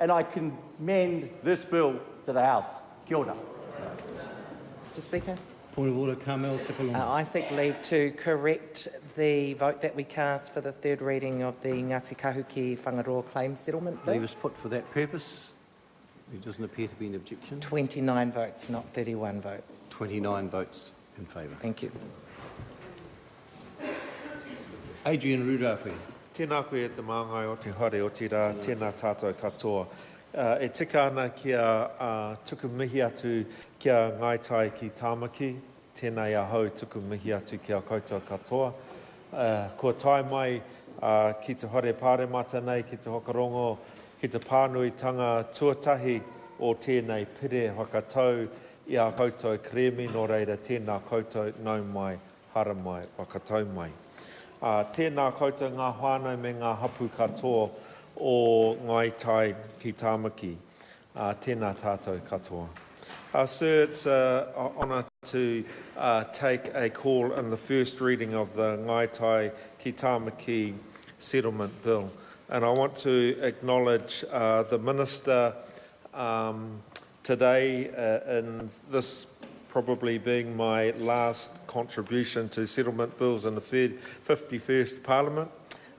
and I commend this bill to the House. Kia ora. Mr Speaker. Point of order, Carmel, Sepuloni. I seek leave to correct the vote that we cast for the third reading of the Ngāti Kahuki Whangaroa Claim Settlement Bill. Leave is put for that purpose. There doesn't appear to be an objection. 29 votes, not 31 votes. 29 votes in favour. Thank you. Adrian Rurawhe. Tēnā koe te māngai o te hare o te rā, tēnā tātou katoa. E tika ana kia tuku mihi atu kia Ngāi Tai ki Tāmaki, tēnā ia hau tuku mihi atu kia koutou katoa. Kua tai mai ki te hare pāremata nei, ki te hokarongo, ki te pānuitanga tuatahi o tēnei pire whakatau i a koutou kremi, nō reira tēnā koutou nau mai, hara mai, whakatau mai. Tēnā koutou ngā whānau me ngā hapu katoa o Ngāi Tai ki Tāmaki. Tēnā tātou katoa. Sir, it's an honour to take a call in the first reading of the Ngāi Tai ki Tāmaki settlement bill. And I want to acknowledge the Minister today in this probably being my last contribution to settlement bills in the 51st Parliament.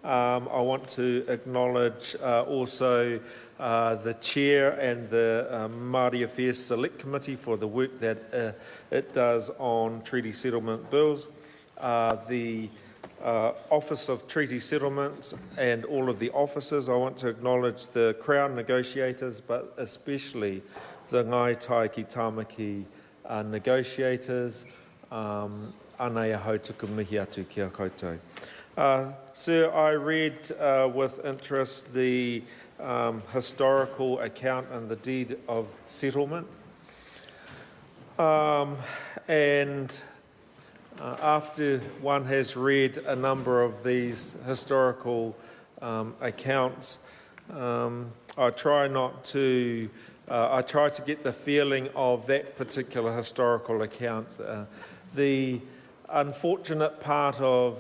I want to acknowledge also the Chair and the Māori Affairs Select Committee for the work that it does on treaty settlement bills. The Office of Treaty Settlements and all of the officers. I want to acknowledge the Crown negotiators, but especially the Ngāi Tai ki Tāmaki negotiators. Anei ahau tuku mihi atu kia koutou. Sir, I read with interest the historical account and the deed of settlement. After one has read a number of these historical accounts, I try to get the feeling of that particular historical account. The unfortunate part of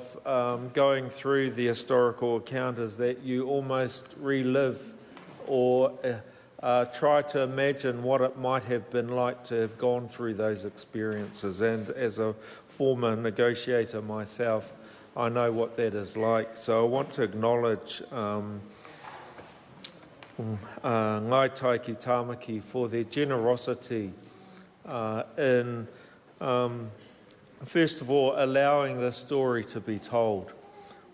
going through the historical account is that you almost relive or try to imagine what it might have been like to have gone through those experiences. And as a former negotiator myself, I know what that is like. So I want to acknowledge Ngāi Tai ki Tāmaki for their generosity in, first of all, allowing the story to be told.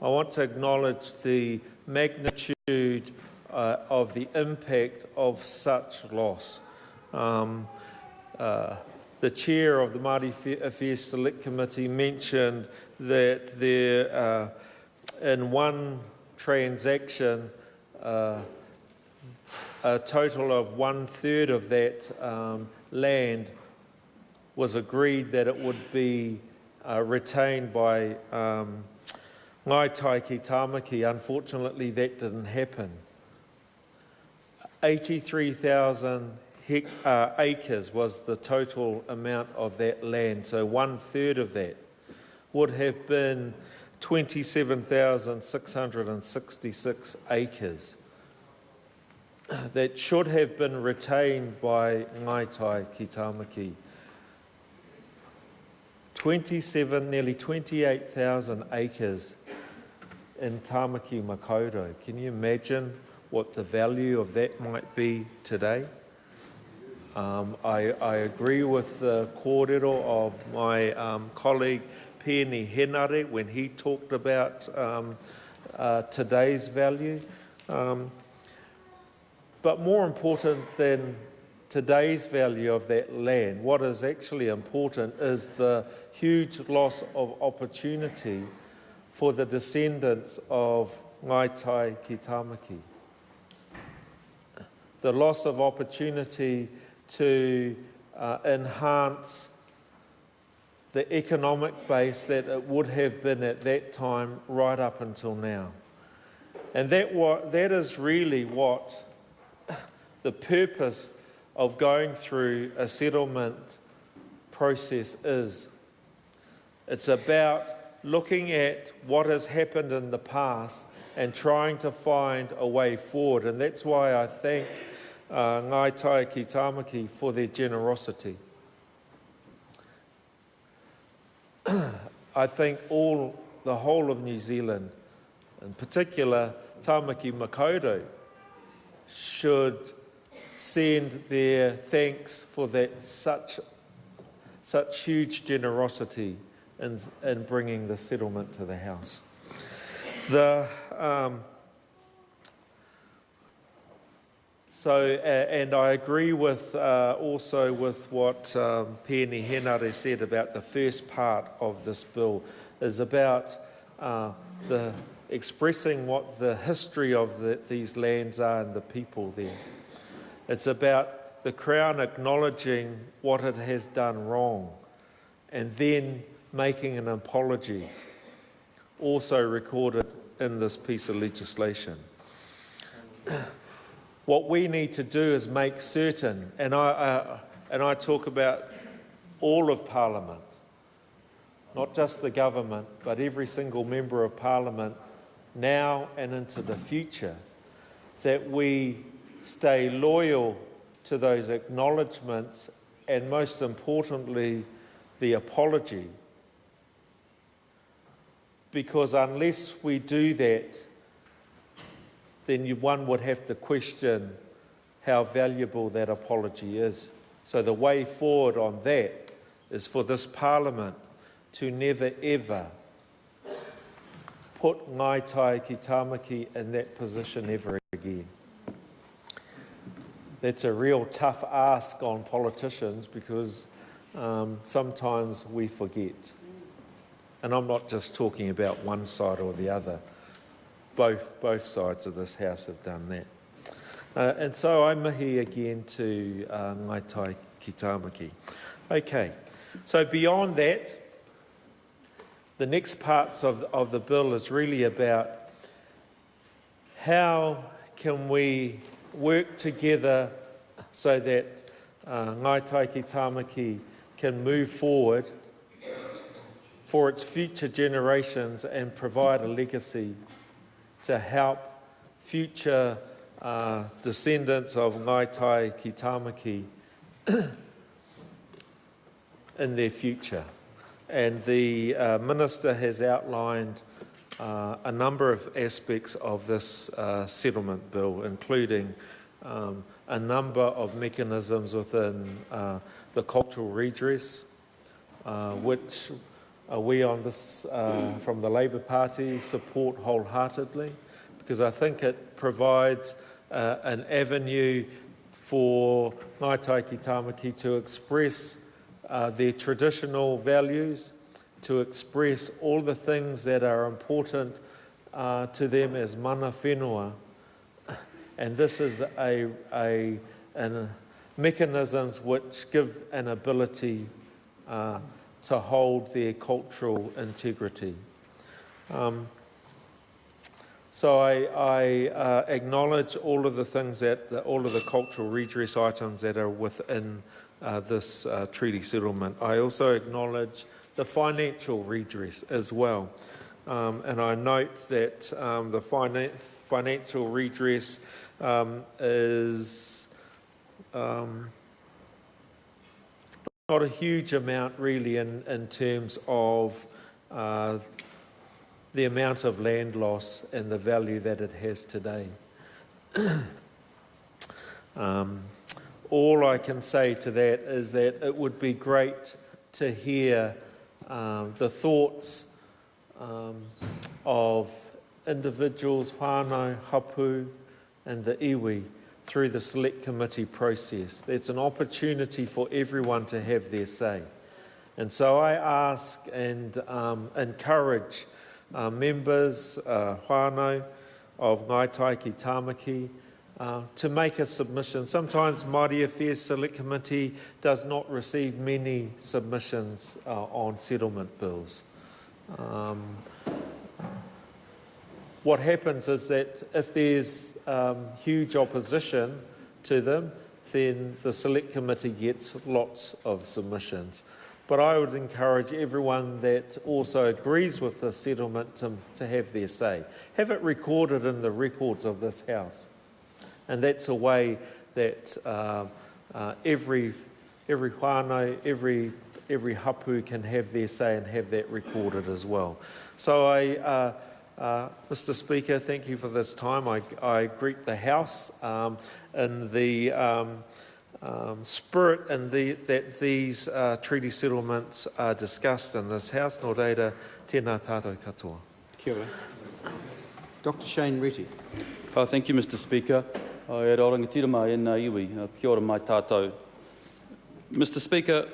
I want to acknowledge the magnitude of the impact of such loss. The chair of the Māori Affairs Select Committee mentioned that there, in one transaction, a total of 1/3 of that land was agreed that it would be retained by Ngāi Tai ki Tāmaki. Unfortunately, that didn't happen. 83,000 acres was the total amount of that land, so 1/3 of that would have been 27,666 acres that should have been retained by Ngāi Tai ki Tāmaki. Nearly 28,000 acres in Tāmaki Makaurau. Can you imagine what the value of that might be today? I agree with the kōrero of my colleague Pēni Henare when he talked about today's value. But more important than today's value of that land, what is actually important is the huge loss of opportunity for the descendants of Ngāi Tai ki Tāmaki. The loss of opportunity to enhance the economic base that it would have been at that time right up until now. And that is really what the purpose of going through a settlement process is. It's about looking at what has happened in the past and trying to find a way forward. And that's why I thank Ngāi Tai ki Tāmaki for their generosity. I think the whole of New Zealand, in particular Tāmaki Makaurau, should send their thanks for that such huge generosity in bringing the settlement to the house. And I agree with also with what Pēni Henare said about the first part of this bill is about the expressing what the history of these lands are and the people there. It's about the Crown acknowledging what it has done wrong and then making an apology, also recorded in this piece of legislation. What we need to do is make certain, and I talk about all of Parliament, not just the government, but every single member of Parliament now and into the future, that we stay loyal to those acknowledgements and, most importantly, the apology. Because unless we do that, then one would have to question how valuable that apology is. So the way forward on that is for this Parliament to never ever put Ngāi Tai ki Tāmaki in that position ever again. That's a real tough ask on politicians because sometimes we forget. And I'm not just talking about one side or the other. Both sides of this House have done that. And so I mihi again to Ngāi Tai ki Tāmaki. Okay, so beyond that, the next parts of the bill is really about how can we work together so that Ngāi Tai ki Tāmaki can move forward for its future generations and provide a legacy to help future descendants of Ngāi Tai ki Tāmaki in their future. And the Minister has outlined a number of aspects of this settlement bill, including a number of mechanisms within the cultural redress, which we on this, from the Labour Party, support wholeheartedly, because I think it provides an avenue for Ngāi Tai ki Tāmaki to express their traditional values, to express all the things that are important to them as mana whenua. And this is a mechanisms which give an ability to hold their cultural integrity. So I acknowledge all of the things all of the cultural redress items that are within this treaty settlement. I also acknowledge the financial redress as well. And I note that the financial redress is not a huge amount really in terms of the amount of land loss and the value that it has today. All I can say to that is that it would be great to hear the thoughts of individuals, whānau, hapu, and the iwi through the select committee process. It's an opportunity for everyone to have their say. And so I ask and encourage members, whānau of Ngāi Tai ki Tāmaki, to make a submission. Sometimes Māori Affairs Select Committee does not receive many submissions on settlement bills. What happens is that if there's huge opposition to them, then the Select Committee gets lots of submissions. But I would encourage everyone that also agrees with the settlement to have their say. Have it recorded in the records of this House. And that's a way that every whānau, every hapu can have their say and have that recorded as well. So Mr. Speaker, thank you for this time. I greet the House in the spirit and that these treaty settlements are discussed in this House. Nō reira, tēnā tātou katoa. Kia ora. Dr. Shane Retty. Thank you, Mr. Speaker. E rangatira mai e nā iwi. Kia ora mai tātou. Mr. Speaker,